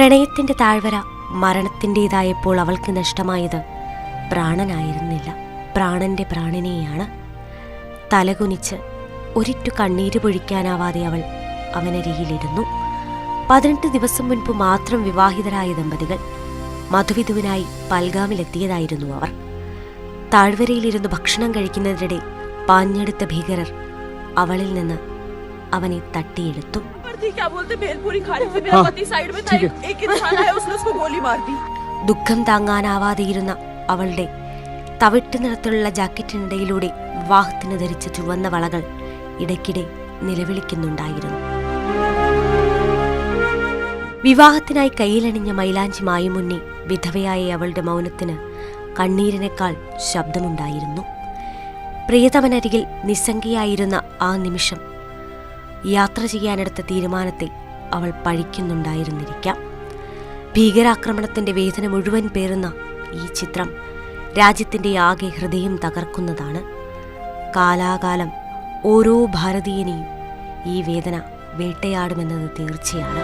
പ്രണയത്തിന്റെ താഴ്വര മരണത്തിൻ്റെതായപ്പോൾ അവൾക്ക് നഷ്ടമായത് പ്രാണനായിരുന്നില്ല, പ്രാണന്റെ പ്രാണനെയാണ്. തലകുനിച്ച് ഒരിറ്റു കണ്ണീര് പൊഴിക്കാനാവാതെ അവൾ അവനരികിലിരുന്നു. 18 ദിവസം മുൻപ് മാത്രം വിവാഹിതരായ ദമ്പതികൾ മധുവിധുവിനായി പൽഗാമിലെത്തിയതായിരുന്നു അവർ. താഴ്വരയിലിരുന്ന് ഭക്ഷണം കഴിക്കുന്നതിനിടെ പാഞ്ഞെടുത്ത ഭീകരർ അവളിൽ നിന്ന് അവനെ തട്ടിയെടുത്തു. ദുഃഖം താങ്ങാനാവാതെയിരുന്ന അവളുടെ തവിട്ട് നിറത്തിലുള്ള ജാക്കറ്റിനിടയിലൂടെ വിവാഹത്തിന് ധരിച്ച ചുവന്ന വളകൾ ഇടയ്ക്കിടെ നിലവിളിക്കുന്നുണ്ടായിരുന്നു. വിവാഹത്തിനായി കയ്യിലണിഞ്ഞ മൈലാഞ്ചി മായും മുന്നേ വിധവയായ അവളുടെ മൗനത്തിന് കണ്ണീരിനേക്കാൾ ശബ്ദമുണ്ടായിരുന്നു. പ്രിയതമനരികിൽ നിസ്സംഗിയായിരുന്ന ആ നിമിഷം യാത്ര ചെയ്യാനെടുത്ത തീരുമാനത്തെ അവൾ പഴിക്കുന്നുണ്ടായിരുന്നിരിക്കാം. ഭീകരാക്രമണത്തിന്റെ വേദന മുഴുവൻ പേറുന്ന ഈ ചിത്രം രാജ്യത്തിന്റെ ആകെ ഹൃദയം തകർക്കുന്നതാണ്. കാലാകാലം ഓരോ ഭാരതീയനെയും ഈ വേദന വേട്ടയാടുമെന്നത് തീർച്ചയാണ്.